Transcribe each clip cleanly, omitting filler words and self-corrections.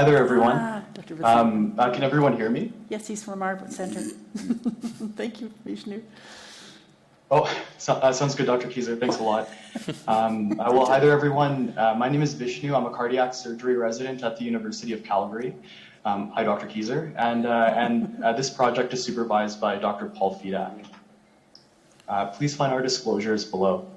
Hi there, everyone. Dr. Vishnu. Can everyone hear me? Yes, he's from our center. Thank you, Vishnu. Oh, sounds good, Dr. Keyser. Thanks a lot. Well, hi there, everyone. My name is Vishnu. I'm a cardiac surgery resident at the University of Calgary. Hi, Dr. Keyser. And this project is supervised by Dr. Paul Fedak. Please find our disclosures below.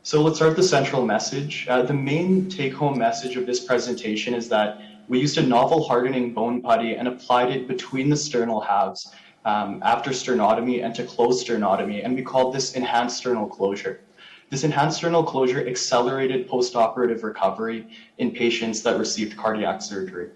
So let's start with the central message. The main take-home message of this presentation is that we used a novel hardening bone putty and applied it between the sternal halves after sternotomy and to close sternotomy, and we called this enhanced sternal closure. This enhanced sternal closure accelerated post-operative recovery in patients that received cardiac surgery.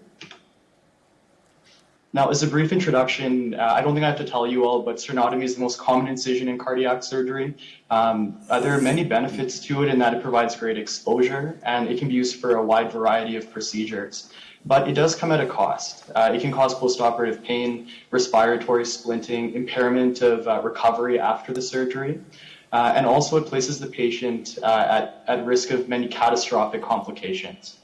Now, as a brief introduction, I don't think I have to tell you all, but sternotomy is the most common incision in cardiac surgery. There are many benefits to it in that it provides great exposure, and it can be used for a wide variety of procedures. But it does come at a cost. It can cause postoperative pain, respiratory splinting, impairment of recovery after the surgery, and also it places the patient at risk of many catastrophic complications.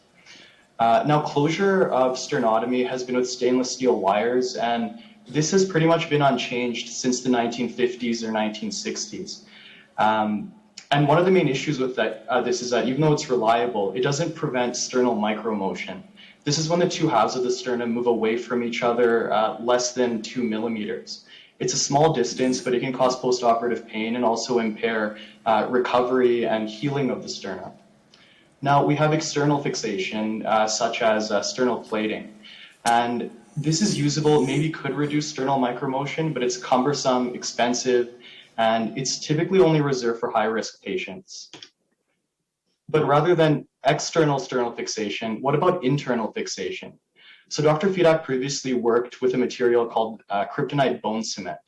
Now, closure of sternotomy has been with stainless steel wires, and this has pretty much been unchanged since the 1950s or 1960s. And one of the main issues with this is that even though it's reliable, it doesn't prevent sternal micromotion. This is when the two halves of the sternum move away from each other less than 2 millimeters. It's a small distance, but it can cause postoperative pain and also impair recovery and healing of the sternum. Now, we have external fixation, such as sternal plating. And this is usable, maybe could reduce sternal micromotion, but it's cumbersome, expensive, and it's typically only reserved for high-risk patients. But rather than external sternal fixation, what about internal fixation? So Dr. Fedak previously worked with a material called kryptonite bone cement.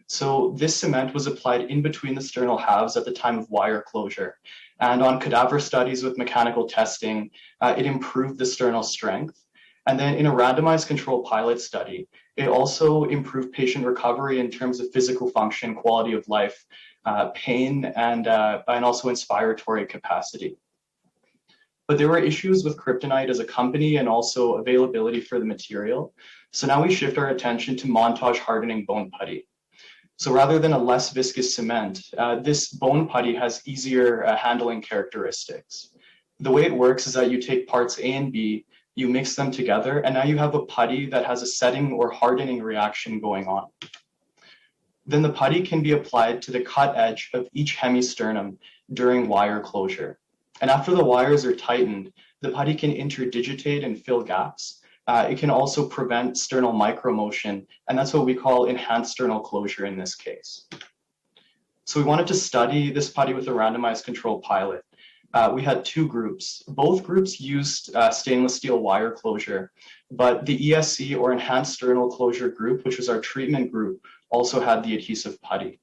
So this cement was applied in between the sternal halves at the time of wire closure. And on cadaver studies with mechanical testing, it improved the sternal strength. And then in a randomized control pilot study, it also improved patient recovery in terms of physical function, quality of life, pain, and also inspiratory capacity. But there were issues with kryptonite as a company and also availability for the material. So now we shift our attention to montage hardening bone putty. So rather than a less viscous cement, this bone putty has easier handling characteristics. The way it works is that you take parts A and B, you mix them together, and now you have a putty that has a setting or hardening reaction going on. Then the putty can be applied to the cut edge of each hemisternum during wire closure. And after the wires are tightened, the putty can interdigitate and fill gaps. It can also prevent sternal micromotion, and that's what we call enhanced sternal closure in this case. So we wanted to study this putty with a randomized control pilot. We had two groups. Both groups used stainless steel wire closure, but the ESC or enhanced sternal closure group, which was our treatment group, also had the adhesive putty.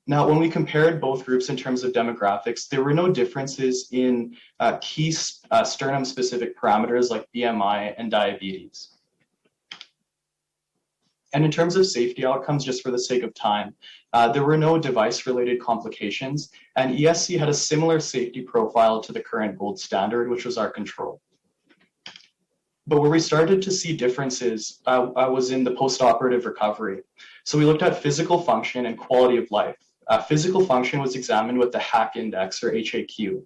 Now, when we compared both groups in terms of demographics, there were no differences in key sternum-specific parameters like BMI and diabetes. And in terms of safety outcomes, just for the sake of time, there were no device-related complications, and ESC had a similar safety profile to the current gold standard, which was our control. But where we started to see differences was in the post-operative recovery. So we looked at physical function and quality of life. Physical function was examined with the HAQ index, or HAQ.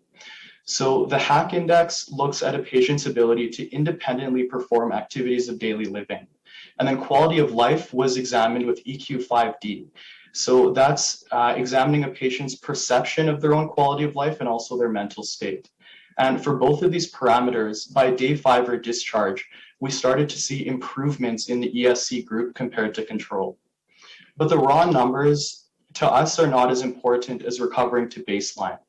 So the HAQ index looks at a patient's ability to independently perform activities of daily living. And then quality of life was examined with EQ5D. So that's examining a patient's perception of their own quality of life and also their mental state. And for both of these parameters, by day 5 or discharge, we started to see improvements in the ESC group compared to control. But the raw numbers to us are not as important as recovering to baseline.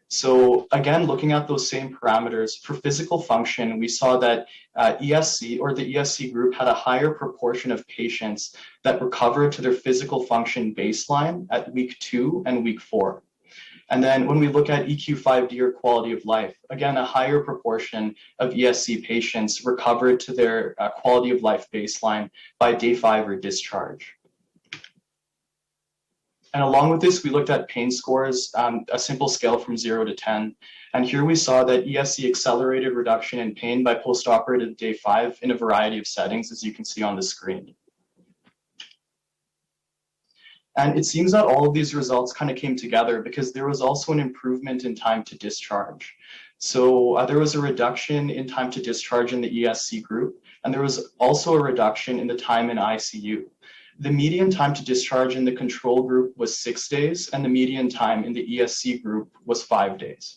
So again, looking at those same parameters, for physical function, we saw that ESC or the ESC group had a higher proportion of patients that recovered to their physical function baseline at week 2 and week 4. And then when we look at EQ5D or quality of life, again, a higher proportion of ESC patients recovered to their quality of life baseline by day 5 or discharge. And along with this, we looked at pain scores, a simple scale from 0 to 10. And here we saw that ESC accelerated reduction in pain by postoperative day 5 in a variety of settings, as you can see on the screen. And it seems that all of these results kind of came together because there was also an improvement in time to discharge. So there was a reduction in time to discharge in the ESC group, and there was also a reduction in the time in ICU. The median time to discharge in the control group was 6 days, and the median time in the ESC group was 5 days.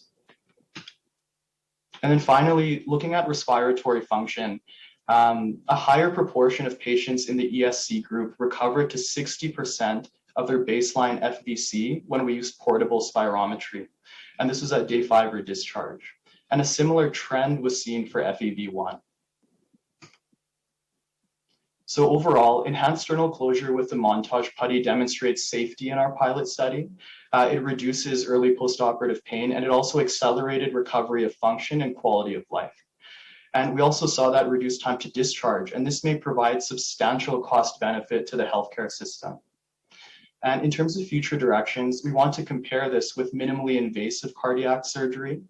And then finally, looking at respiratory function, a higher proportion of patients in the ESC group recovered to 60% of their baseline FVC when we used portable spirometry. And this was at day 5 or discharge. And a similar trend was seen for FEV1. So overall, enhanced sternal closure with the montage putty demonstrates safety in our pilot study. It reduces early postoperative pain, and it also accelerated recovery of function and quality of life. And we also saw that reduced time to discharge, and this may provide substantial cost benefit to the healthcare system. And in terms of future directions, we want to compare this with minimally invasive cardiac surgery.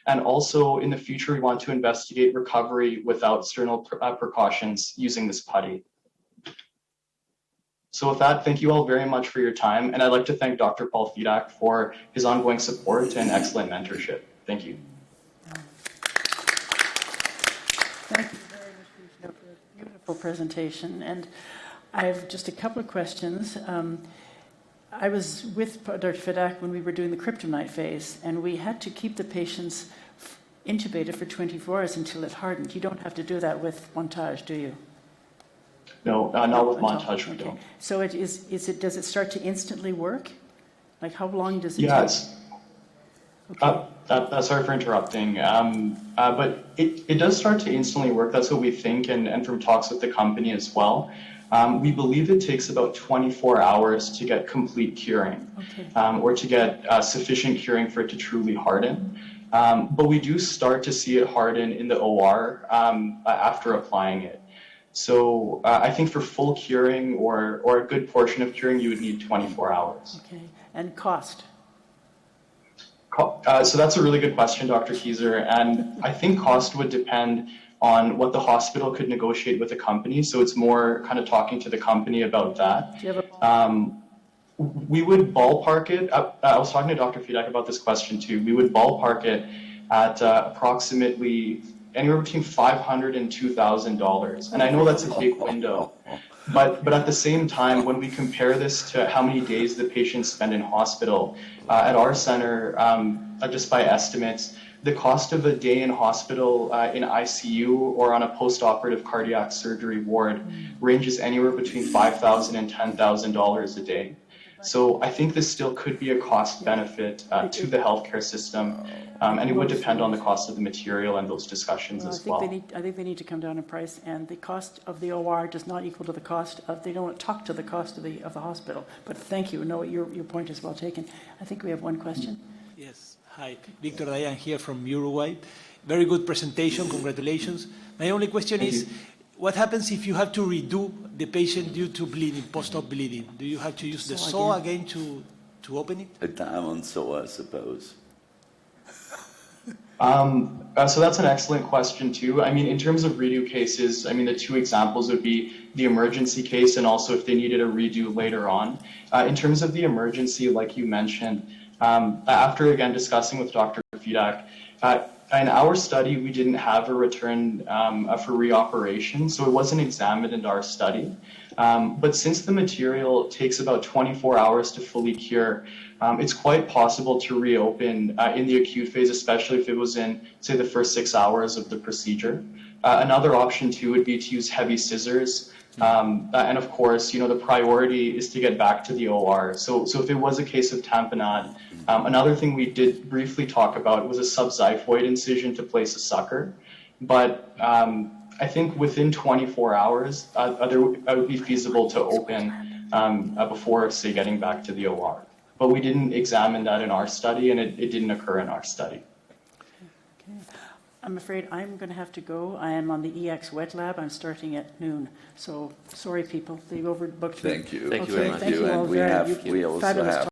And also in the future, we want to investigate recovery without sternal precautions using this putty. So with that, thank you all very much for your time. And I'd like to thank Dr. Paul Fedak for his ongoing support and excellent mentorship. Thank you. Thank you very much for a beautiful presentation. And I have just a couple of questions. I was with Dr. Fedak when we were doing the kryptonite phase, and we had to keep the patients intubated for 24 hours until it hardened. You don't have to do that with montage, do you? No, not with montage, we don't. So does it start to instantly work? Like how long does it take? Yes. Okay. Sorry for interrupting, but it does start to instantly work. That's what we think, and from talks with the company as well. We believe it takes about 24 hours to get complete curing, okay. Or to get sufficient curing for it to truly harden. But we do start to see it harden in the OR after applying it. So I think for full curing or a good portion of curing, you would need 24 hours. Okay, and cost? So that's a really good question, Dr. Kieser, and I think cost would depend on what the hospital could negotiate with the company. So it's more kind of talking to the company about that. Do you have a we would ballpark it. I was talking to Dr. Fedak about this question too. We would ballpark it at approximately anywhere between $500 and $2,000. And I know that's a big window, but at the same time, when we compare this to how many days the patients spend in hospital, at our center, just by estimates, the cost of a day in hospital in ICU or on a post-operative cardiac surgery ward ranges anywhere between $5,000 and $10,000 a day. So I think this still could be a cost benefit to the healthcare system, and it would depend on the cost of the material and those discussions as well. I think they need to come down in price, and the cost of the OR does not equal to the cost of, they don't talk to the cost of the hospital. But thank you. No, your point is well taken. I think we have one question. Yes. Hi, Victor Dayan here from Uruguay. Very good presentation. Congratulations. My only question is, what happens if you have to redo the patient due to bleeding, post-op bleeding? Do you have to use the saw again to open it? A diamond saw, I suppose. So that's an excellent question too. I mean, in terms of redo cases, I mean, the two examples would be the emergency case and also if they needed a redo later on. In terms of the emergency, like you mentioned, after again discussing with Dr. Fedak, in our study, we didn't have a return for reoperation, so it wasn't examined in our study. But since the material takes about 24 hours to fully cure, it's quite possible to reopen in the acute phase, especially if it was in, say, the first 6 hours of the procedure. Another option, too, would be to use heavy scissors. And of course, you know, the priority is to get back to the OR. So if it was a case of tamponade, another thing we did briefly talk about was a subxiphoid incision to place a sucker. But I think within 24 hours, it would be feasible to open before, say, getting back to the OR. But we didn't examine that in our study, and it didn't occur in our study. Okay. I'm afraid I'm going to have to go. I am on the EX wet lab. I'm starting at noon. So sorry, people. They've overbooked me. Thank you. Thank you very much. Thank you all very much. We also have